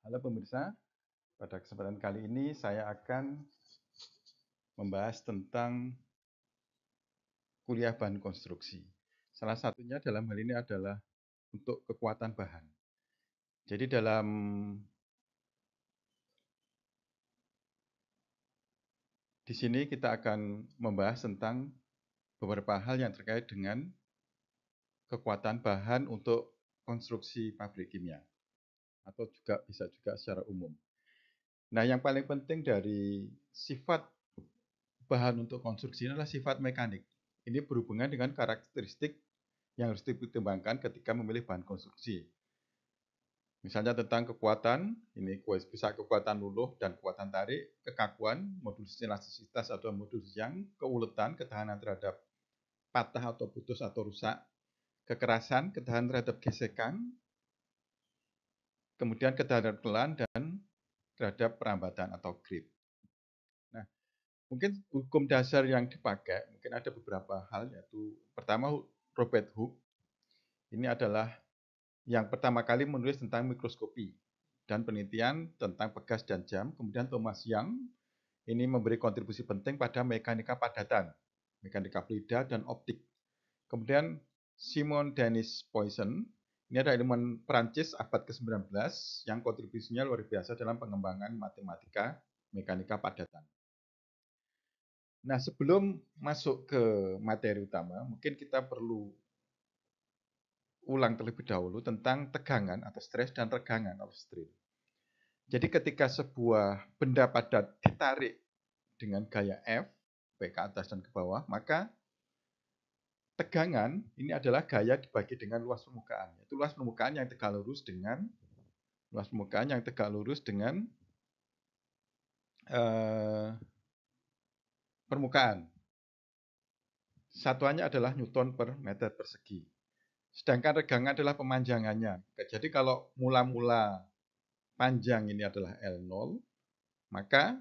Halo pemirsa, pada kesempatan kali ini saya akan membahas tentang kuliah bahan konstruksi. Salah satunya dalam hal ini adalah untuk kekuatan bahan. Jadi di sini kita akan membahas tentang beberapa hal yang terkait dengan kekuatan bahan untuk konstruksi pabrik kimia atau bisa juga secara umum. Nah, yang paling penting dari sifat bahan untuk konstruksi ini adalah sifat mekanik. Ini berhubungan dengan karakteristik yang harus dipertimbangkan ketika memilih bahan konstruksi. Misalnya tentang kekuatan, ini bisa kekuatan luluh dan kekuatan tarik, kekakuan, modulus elastisitas atau modulus yang, keuletan, ketahanan terhadap patah atau putus atau rusak, kekerasan, ketahanan terhadap gesekan, kemudian ketahanan pelan dan terhadap perambatan atau grip. Nah, mungkin hukum dasar yang dipakai, mungkin ada beberapa hal, yaitu pertama Robert Hooke, ini adalah yang pertama kali menulis tentang mikroskopi dan penelitian tentang pegas dan jam. Kemudian Thomas Young ini memberi kontribusi penting pada mekanika padatan, mekanika fluida dan optik. Kemudian Simon Denis Poisson, ini adalah ilmuwan Prancis abad ke-19 yang kontribusinya luar biasa dalam pengembangan matematika mekanika padatan. Nah, sebelum masuk ke materi utama, mungkin kita perlu ulang terlebih dahulu tentang tegangan atau stres dan regangan atau strain. Jadi ketika sebuah benda padat ditarik dengan gaya F, baik ke atas dan ke bawah, maka tegangan ini adalah gaya dibagi dengan luas permukaan. Itu luas permukaan yang tegak lurus dengan permukaan. Satuannya adalah Newton per meter persegi. Sedangkan regangan adalah pemanjangannya. Jadi kalau mula-mula panjang ini adalah L0, maka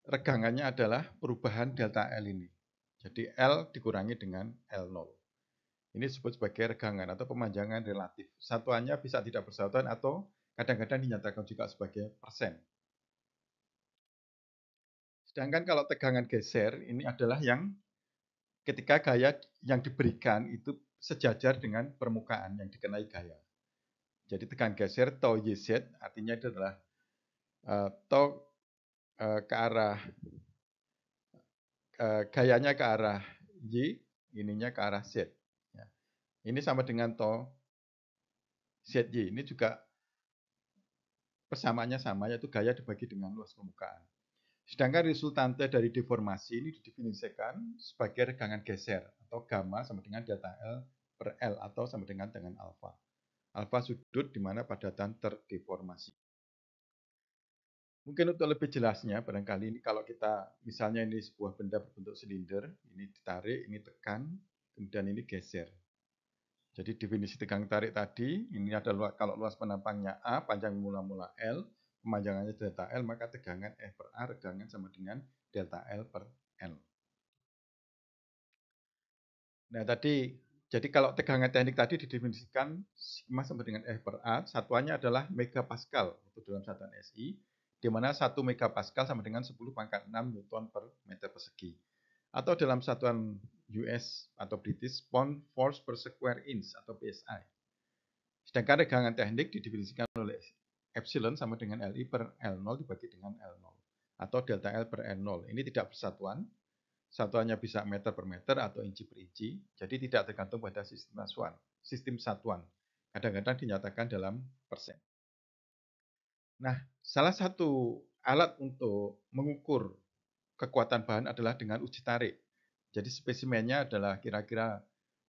regangannya adalah perubahan delta L ini. Jadi L dikurangi dengan L0. Ini disebut sebagai regangan atau pemanjangan relatif. Satuannya bisa tidak bersatuan atau kadang-kadang dinyatakan juga sebagai persen. Sedangkan kalau tegangan geser, ini adalah yang ketika gaya yang diberikan itu sejajar dengan permukaan yang dikenai gaya. Jadi tegangan geser tau YZ artinya itu adalah tau ke arah gayanya ke arah Y, ininya ke arah Z. Ya. Ini sama dengan tau ZY. Ini juga persamaannya sama, yaitu gaya dibagi dengan luas permukaan. Sedangkan resultante dari deformasi ini didefinisikan sebagai regangan geser atau gamma sama dengan delta L per L atau sama dengan alfa. Alfa sudut di mana padatan terdeformasi. Mungkin untuk lebih jelasnya, barangkali ini kalau kita misalnya ini sebuah benda berbentuk silinder, ini ditarik, ini tekan, kemudian ini geser. Jadi definisi tegang tarik tadi, ini adalah kalau luas penampangnya A, panjang mula-mula L, pemanjangannya delta L, maka tegangan F per A, regangan sama dengan delta L per L. Nah tadi, jadi kalau tegangan teknik tadi didefinisikan sigma sama dengan F per A, satuannya adalah megapascal untuk dalam satuan SI, di mana 1 megapascal sama dengan 10 pangkat 6 Newton per meter persegi. Atau dalam satuan US atau British, pound force per square inch atau PSI. Sedangkan regangan teknik didefinisikan oleh epsilon sama dengan Li per L0 dibagi dengan L0. Atau delta L per L0. Ini tidak bersatuan. Satuannya bisa meter per meter atau inci per inci. Jadi tidak tergantung pada sistem satuan. Kadang-kadang dinyatakan dalam persen. Nah, salah satu alat untuk mengukur kekuatan bahan adalah dengan uji tarik. Jadi spesimennya adalah kira-kira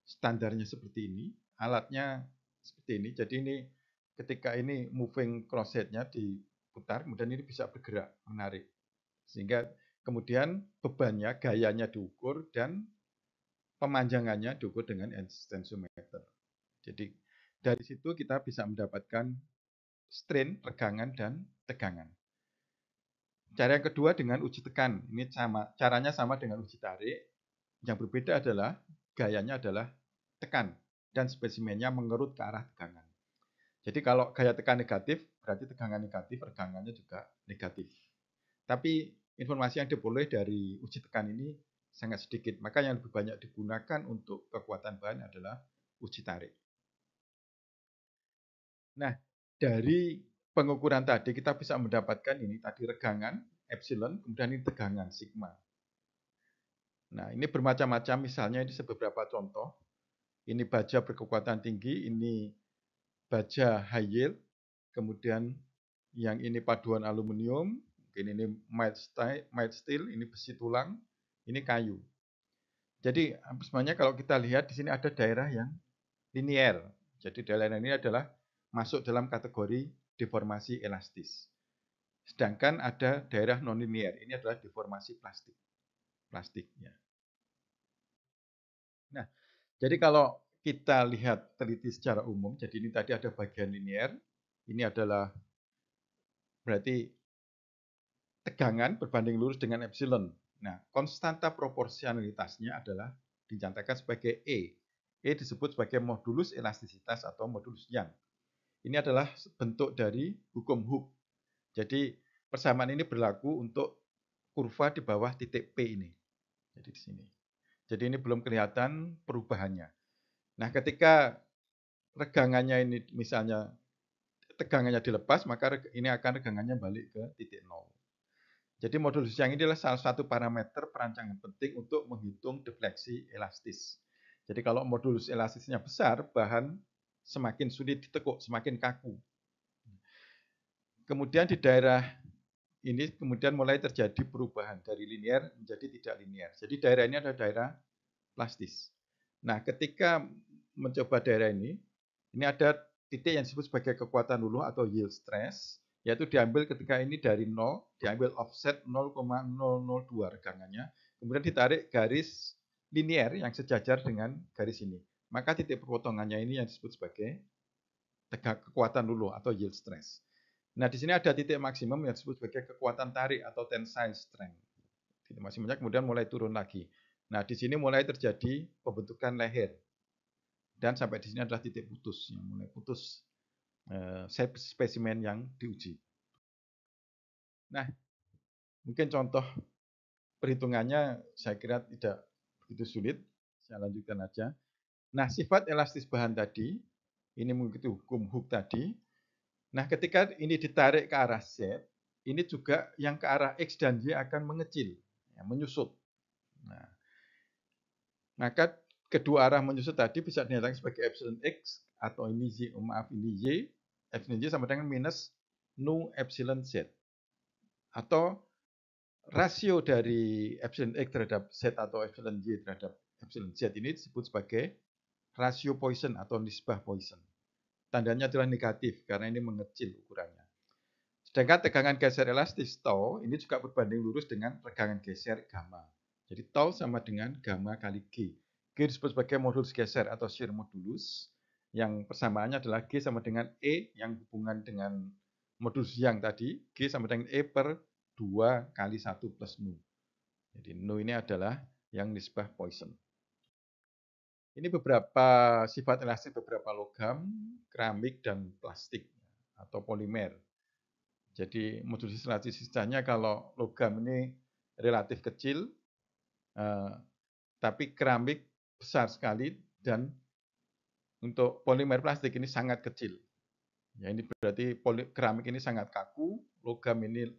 standarnya seperti ini. Alatnya seperti ini. Jadi ini ketika ini moving crosshead-nya diputar, kemudian ini bisa bergerak, menarik. Sehingga kemudian bebannya, gayanya diukur, dan pemanjangannya diukur dengan tensiometer. Jadi dari situ kita bisa mendapatkan strain, regangan, dan tegangan. Cara yang kedua dengan uji tekan. Ini caranya sama dengan uji tarik. Yang berbeda adalah gayanya adalah tekan dan spesimennya mengerut ke arah tegangan. Jadi kalau gaya tekan negatif, berarti tegangan negatif, regangannya juga negatif. Tapi informasi yang diperoleh dari uji tekan ini sangat sedikit. Maka yang lebih banyak digunakan untuk kekuatan bahan adalah uji tarik. Nah, dari pengukuran tadi kita bisa mendapatkan ini tadi regangan, epsilon, kemudian ini tegangan, sigma. Nah, ini bermacam-macam, misalnya ini beberapa contoh. Ini baja berkekuatan tinggi, ini baja high yield, kemudian yang ini paduan aluminium, mungkin ini mild steel, ini besi tulang, ini kayu. Jadi sebenarnya kalau kita lihat di sini ada daerah yang linier. Jadi daerah ini adalah masuk dalam kategori deformasi elastis. Sedangkan ada daerah non-linier, ini adalah deformasi plastiknya. Nah, jadi kalau kita lihat teliti secara umum, jadi ini tadi ada bagian linier, ini adalah berarti tegangan berbanding lurus dengan epsilon. Nah, konstanta proporsionalitasnya adalah dinyatakan sebagai E. E disebut sebagai modulus elastisitas atau modulus Young. Ini adalah bentuk dari hukum Hooke. Jadi persamaan ini berlaku untuk kurva di bawah titik P ini. Jadi di sini. Jadi ini belum kelihatan perubahannya. Nah, ketika regangannya ini misalnya tegangannya dilepas, maka ini akan regangannya balik ke titik nol. Jadi modulus Young ini adalah salah satu parameter perancangan penting untuk menghitung defleksi elastis. Jadi kalau modulus elastisnya besar, bahan semakin sulit ditekuk, semakin kaku. Kemudian di daerah ini kemudian mulai terjadi perubahan dari linier menjadi tidak linier. Jadi daerah ini adalah daerah plastis. Nah, ketika mencoba daerah ini ada titik yang disebut sebagai kekuatan luluh atau yield stress, yaitu diambil ketika ini dari 0, diambil offset 0,002 regangannya, kemudian ditarik garis linier yang sejajar dengan garis ini. Maka titik pemotongannya ini yang disebut sebagai kekuatan luluh atau yield stress. Nah, di sini ada titik maksimum yang disebut sebagai kekuatan tarik atau tensile strength. Titik maksimumnya kemudian mulai turun lagi. Nah, di sini mulai terjadi pembentukan leher. Dan sampai di sini adalah titik putus, yang mulai putus spesimen yang diuji. Nah, mungkin contoh perhitungannya saya kira tidak begitu sulit. Saya lanjutkan aja. Nah, sifat elastis bahan tadi, ini mengikuti hukum Hooke tadi. Nah, ketika ini ditarik ke arah Z, ini juga yang ke arah X dan Y akan mengecil, ya, menyusut. Nah, maka kedua arah menyusut tadi bisa dinyatakan sebagai epsilon X atau ini Y, maaf ini Y, epsilon Y sama dengan minus nu epsilon Z. Atau rasio dari epsilon X terhadap Z atau epsilon Y terhadap epsilon Z ini disebut sebagai rasio Poisson atau nisbah Poisson. Tandanya adalah negatif karena ini mengecil ukurannya. Sedangkan tegangan geser elastis tau ini juga berbanding lurus dengan tegangan geser gamma. Jadi tau sama dengan gamma kali G. G disebut sebagai modulus geser atau shear modulus. Yang persamaannya adalah G sama dengan E yang hubungan dengan modulus Young tadi. G sama dengan E per 2 kali 1 plus nu. Jadi nu ini adalah yang nisbah Poisson. Ini beberapa sifat elastis beberapa logam, keramik, dan plastik atau polimer. Jadi modulus elastisitanya kalau logam ini relatif kecil, tapi keramik besar sekali dan untuk polimer plastik ini sangat kecil. Ya ini berarti keramik ini sangat kaku, logam ini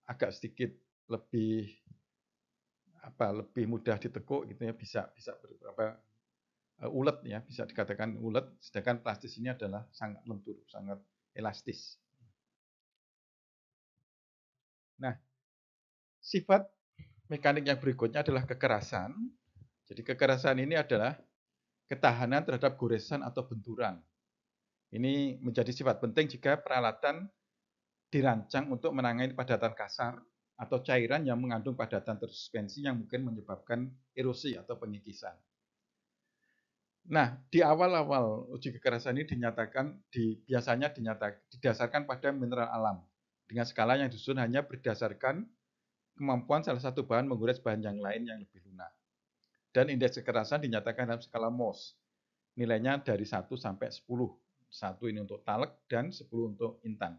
agak sedikit lebih lebih mudah ditekuk gitu ya, bisa beberapa ulet ya, bisa dikatakan ulet, sedangkan plastis ini adalah sangat lentur, sangat elastis. Nah, sifat mekanik yang berikutnya adalah kekerasan. Jadi kekerasan ini adalah ketahanan terhadap goresan atau benturan. Ini menjadi sifat penting jika peralatan dirancang untuk menangani padatan kasar atau cairan yang mengandung padatan tersuspensi yang mungkin menyebabkan erosi atau pengikisan. Nah, di awal-awal uji kekerasan ini biasanya didasarkan pada mineral alam dengan skala yang disusun hanya berdasarkan kemampuan salah satu bahan menggores bahan yang lain yang lebih lunak. Dan indeks kekerasan dinyatakan dalam skala Mohs. Nilainya dari 1 sampai 10. 1 ini untuk taleg dan 10 untuk intan.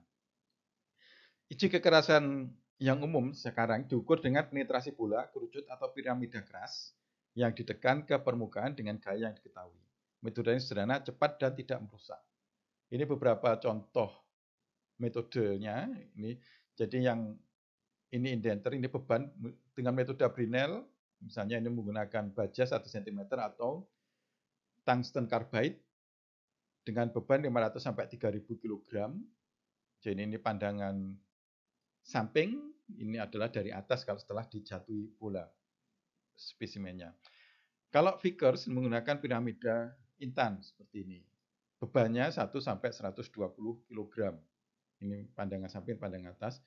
Uji kekerasan yang umum sekarang diukur dengan penetrasi bola, kerucut atau piramida keras yang ditekan ke permukaan dengan gaya yang diketahui. Metodenya sederhana, cepat dan tidak merusak. Ini beberapa contoh metodenya. Ini jadi yang ini indenter, ini beban dengan metode Brinell, misalnya ini menggunakan baja 1 cm atau tungsten carbide dengan beban 500 sampai 3000 kg. Jadi ini pandangan samping, ini adalah dari atas kalau setelah dijatuhi bola spesimennya. Kalau Vickers menggunakan piramida intan seperti ini. Bebannya 1 sampai 120 kg. Ini pandangan samping, pandangan atas.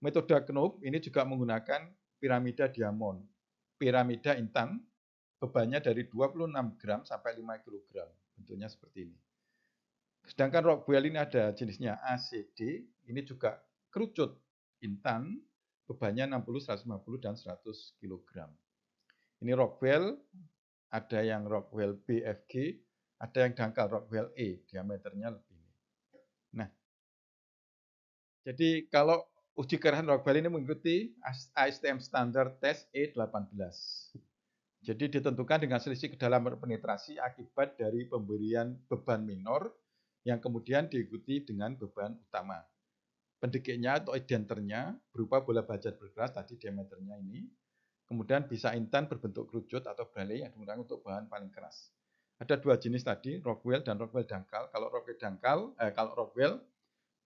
Metode Knoop ini juga menggunakan piramida diamond. Piramida intan bebannya dari 26 gram sampai 5 kg. Bentuknya seperti ini. Sedangkan Rockwell ini ada jenisnya ACD, ini juga kerucut intan, bebannya 60, 150, dan 100 kg. Ini Rockwell, ada yang Rockwell BFG, ada yang dangkal Rockwell E, diameternya lebih. Nah, jadi kalau uji kekerasan Rockwell ini mengikuti ASTM Standard Test E18. Jadi ditentukan dengan selisih kedalaman penetrasi akibat dari pemberian beban minor yang kemudian diikuti dengan beban utama. Pendekiknya atau identernya berupa bola baja berkeras tadi diameternya ini. Kemudian bisa intan berbentuk kerucut atau brale yang digunakan untuk bahan paling keras. Ada dua jenis tadi, Rockwell dan Rockwell dangkal. Kalau Rockwell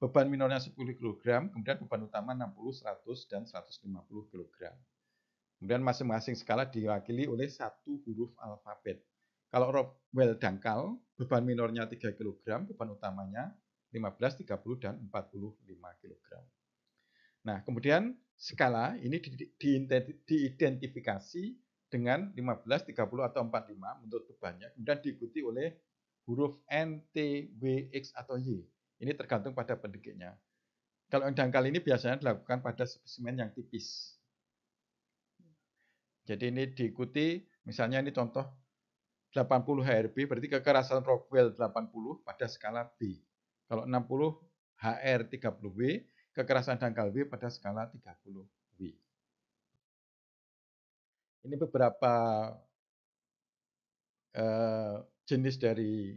beban minornya 10 kg, kemudian beban utama 60, 100, dan 150 kg. Kemudian masing-masing skala diwakili oleh satu huruf alfabet. Kalau Rockwell dangkal, beban minornya 3 kg, beban utamanya 15, 30, dan 45 kg. Nah, kemudian skala ini diidentifikasi dengan 15, 30, atau 45 menurut bebannya. Kemudian diikuti oleh huruf N, T, W, X, atau Y. Ini tergantung pada pendekiknya. Kalau yang dangkal ini biasanya dilakukan pada spesimen yang tipis. Jadi ini diikuti, misalnya ini contoh 80 HRB, berarti kekerasan Rockwell 80 pada skala B. Kalau 60 HR 30W, kekerasan dangkal W pada skala 30W. Ini beberapa jenis dari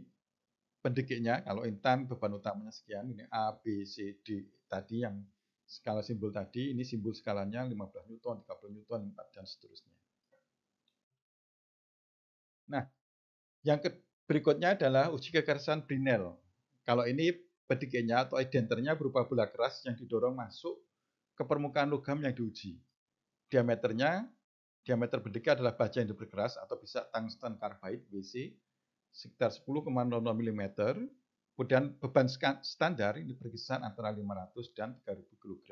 pendekiknya. Kalau intan beban utamanya sekian, ini A, B, C, D tadi yang skala simbol tadi, ini simbol skalanya 15 Newton, 30 Newton, 4, dan seterusnya. Nah, yang berikutnya adalah uji kekerasan Brinell. Kalau ini pendekiknya atau identernya berupa bola keras yang didorong masuk ke permukaan logam yang diuji. Diameter pendekik adalah baja yang diperkeras atau bisa tungsten carbide WC sekitar 10,00 mm. Kemudian beban standar ini berkisar antara 500 dan 3000 kg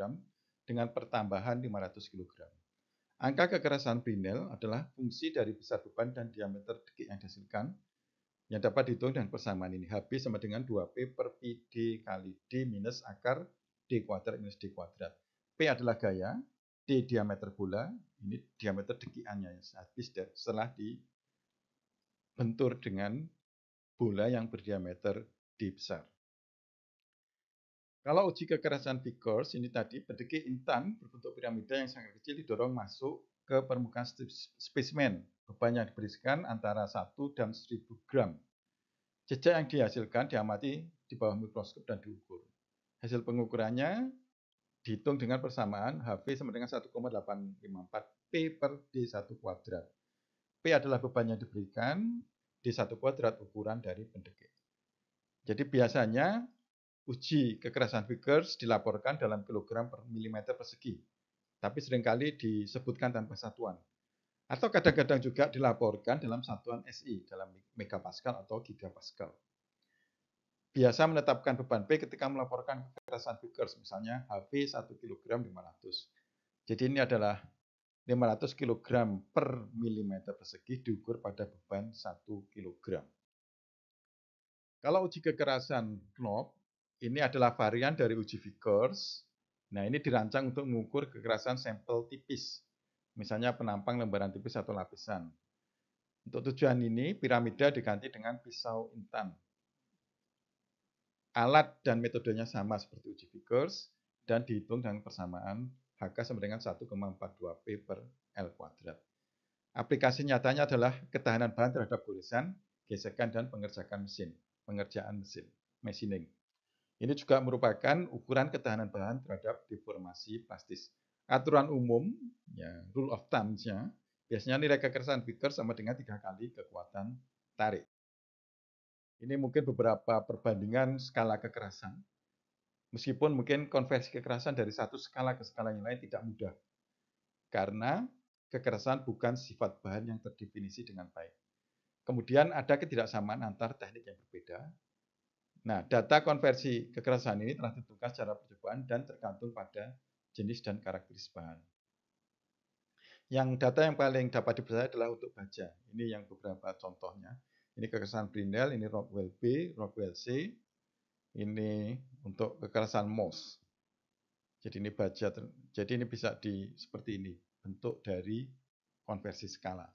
dengan pertambahan 500 kg. Angka kekerasan Brinell adalah fungsi dari besar beban dan diameter dekik yang dihasilkan yang dapat dihitung dengan persamaan ini. HB sama dengan 2P per Pi D kali D minus akar D kuadrat minus D kuadrat. P adalah gaya, D diameter bola, ini diameter dekikannya habis setelah dibentur dengan bola yang berdiameter D besar. Kalau uji kekerasan Vickers, ini tadi pendekik intan berbentuk piramida yang sangat kecil didorong masuk ke permukaan spesimen. Beban yang diberikan antara 1 dan 1000 gram. Jejak yang dihasilkan diamati di bawah mikroskop dan diukur. Hasil pengukurannya dihitung dengan persamaan HV sama dengan 1,854 P per D1 kuadrat. P adalah beban yang diberikan, D1 kuadrat ukuran dari pendekik. Jadi biasanya uji kekerasan Vickers dilaporkan dalam kilogram per milimeter persegi, tapi seringkali disebutkan tanpa satuan. Atau kadang-kadang juga dilaporkan dalam satuan SI, dalam megapascal atau gigapascal. Biasa menetapkan beban P ketika melaporkan kekerasan Vickers, misalnya HV 1 kg 500. Jadi ini adalah 500 kg per milimeter persegi diukur pada beban 1 kg. Kalau uji kekerasan Knoop, ini adalah varian dari uji Vickers. Nah, ini dirancang untuk mengukur kekerasan sampel tipis. Misalnya penampang lembaran tipis atau lapisan. Untuk tujuan ini, piramida diganti dengan pisau intan. alat dan metodenya sama seperti uji Vickers dan dihitung dengan persamaan HK sama dengan 1,42 P per L kuadrat. Aplikasi nyatanya adalah ketahanan bahan terhadap goresan, gesekan, dan pengerjaan mesin, machining. Ini juga merupakan ukuran ketahanan bahan terhadap deformasi plastis. Aturan umum, ya, rule of thumb-nya, biasanya nilai kekerasan Vickers sama dengan 3 kali kekuatan tarik. Ini mungkin beberapa perbandingan skala kekerasan. Meskipun mungkin konversi kekerasan dari satu skala ke skala yang lain tidak mudah. Karena kekerasan bukan sifat bahan yang terdefinisi dengan baik. Kemudian ada ketidaksamaan antar teknik yang berbeda. Nah, data konversi kekerasan ini telah ditentukan secara percobaan dan tergantung pada jenis dan karakteristik bahan. Yang data yang paling dapat dipercaya adalah untuk baja. Ini yang beberapa contohnya. Ini kekerasan Brinell, ini Rockwell B, Rockwell C. Ini untuk kekerasan Mohs. Jadi ini baja. Jadi ini bisa seperti ini, bentuk dari konversi skala.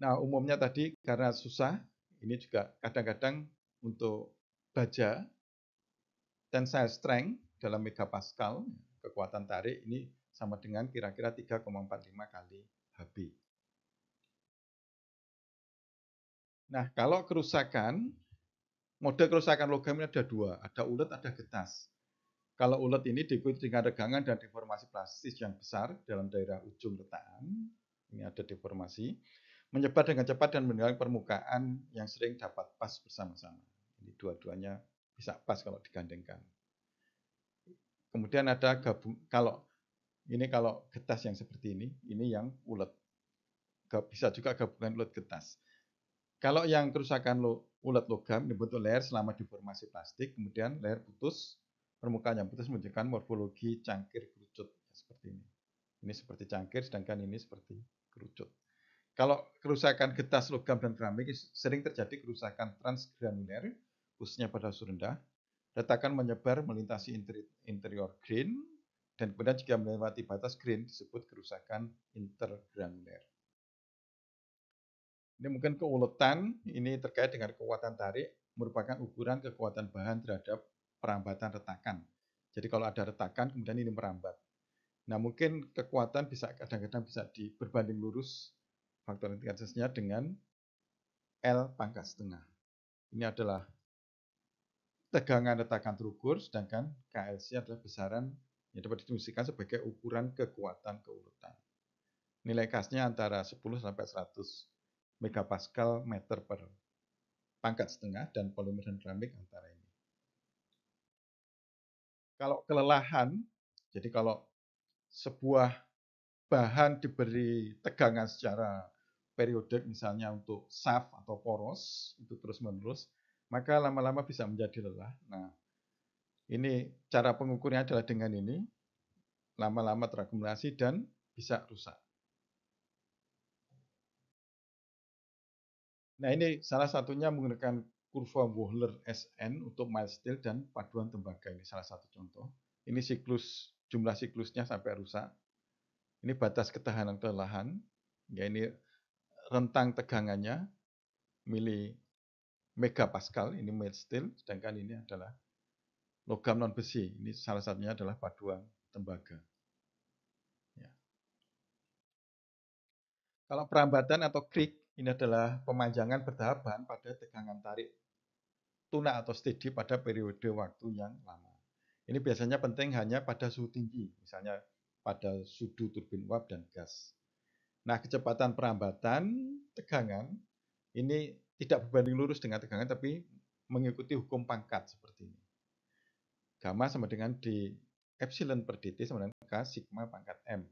Nah, umumnya tadi karena susah, ini juga kadang-kadang untuk baja, tensile strength dalam megapascal, kekuatan tarik ini sama dengan kira-kira 3,45 kali Hb. Nah, kalau kerusakan, mode kerusakan logam ini ada dua, ada ulet, ada getas. Kalau ulet ini diikuti dengan regangan dan deformasi plastis yang besar dalam daerah ujung retakan, ini ada deformasi, menyebar dengan cepat dan meninggalkan permukaan yang sering dapat pas bersama-sama. Ini dua-duanya bisa pas kalau digandengkan. Kemudian ada kalau getas yang seperti ini yang ulet. Bisa juga gabungan ulet getas. Kalau yang kerusakan ulet logam dibentuk layer selama deformasi plastik, kemudian layer putus, permukaan yang putus menunjukkan morfologi cangkir kerucut seperti ini. Ini seperti cangkir, sedangkan ini seperti kerucut. Kalau kerusakan getas logam dan keramik sering terjadi kerusakan transgranuler, khususnya pada suhu rendah. Retakan menyebar melintasi interior grain, dan kemudian jika melewati batas grain disebut kerusakan intergranuler. Ini mungkin keuletan, ini terkait dengan kekuatan tarik, merupakan ukuran kekuatan bahan terhadap perambatan retakan. Jadi kalau ada retakan, kemudian ini merambat. Nah, mungkin kekuatan bisa kadang-kadang bisa berbanding lurus faktor integritasnya dengan L pangkat setengah. Ini adalah tegangan retakan terukur, sedangkan KLC adalah besaran yang dapat didefinisikan sebagai ukuran kekuatan keuletan. Nilai K-nya antara 10 sampai 100 megapascal meter per pangkat setengah, dan polimer dan keramik antara ini. Kalau kelelahan, jadi kalau sebuah bahan diberi tegangan secara periodik, misalnya untuk shaft atau poros, itu terus-menerus, maka lama-lama bisa menjadi lelah. Nah, ini cara pengukurnya adalah dengan ini, lama-lama terakumulasi dan bisa rusak. Nah, ini salah satunya menggunakan kurva Wohler SN untuk mild steel dan paduan tembaga. Ini salah satu contoh. Ini jumlah siklusnya sampai rusak. Ini batas ketahanan kelelahan. Ya, ini rentang tegangannya mili megapascal, ini mild steel, sedangkan ini adalah logam non besi. Ini salah satunya adalah paduan tembaga. Ya. Kalau perambatan atau creak, ini adalah pemanjangan bertahap bahan pada tegangan tarik tunak atau steady pada periode waktu yang lama. Ini biasanya penting hanya pada suhu tinggi, misalnya pada suhu turbin uap dan gas. Nah, kecepatan perambatan tegangan ini tidak berbanding lurus dengan tegangan, tapi mengikuti hukum pangkat seperti ini. Gamma sama dengan D epsilon per dt sama dengan K sigma pangkat M.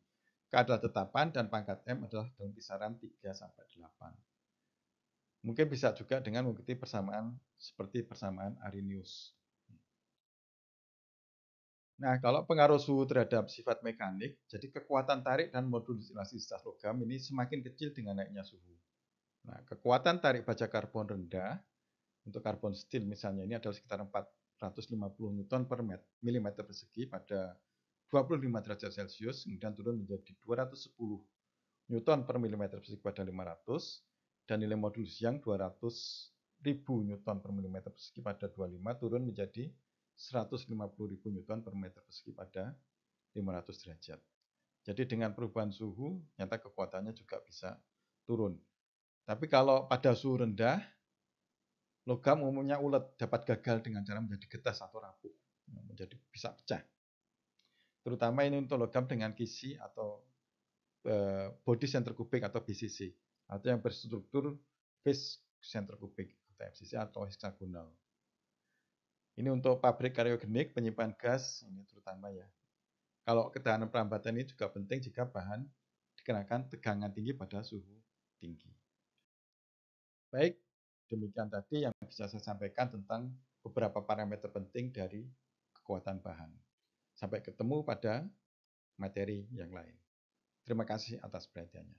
K adalah tetapan dan pangkat M adalah dalam kisaran 3 sampai 8. Mungkin bisa juga dengan mengikuti persamaan seperti persamaan Arrhenius. Nah, kalau pengaruh suhu terhadap sifat mekanik, jadi kekuatan tarik dan modulus elastisitas logam ini semakin kecil dengan naiknya suhu. Nah, kekuatan tarik baja karbon rendah untuk karbon steel misalnya ini adalah sekitar 450 Newton per milimeter persegi pada 25 derajat Celcius, kemudian turun menjadi 210 Newton per milimeter persegi pada 500, dan nilai modulus yang 250 Newton per milimeter persegi pada 25 turun menjadi 150.000 Newton per meter persegi pada 500 derajat. Jadi dengan perubahan suhu, nyata kekuatannya juga bisa turun. Tapi kalau pada suhu rendah, logam umumnya ulet, dapat gagal dengan cara menjadi getas atau rapuh, menjadi bisa pecah. Terutama ini untuk logam dengan kisi atau body center kubik atau BCC, atau yang berstruktur face center kubik atau FCC atau heksagonal. Ini untuk pabrik karyogenik, penyimpan gas, ini terutama ya. Kalau ketahanan perlambatan ini juga penting jika bahan dikenakan tegangan tinggi pada suhu tinggi. Baik, demikian tadi yang bisa saya sampaikan tentang beberapa parameter penting dari kekuatan bahan. Sampai ketemu pada materi yang lain. Terima kasih atas perhatiannya.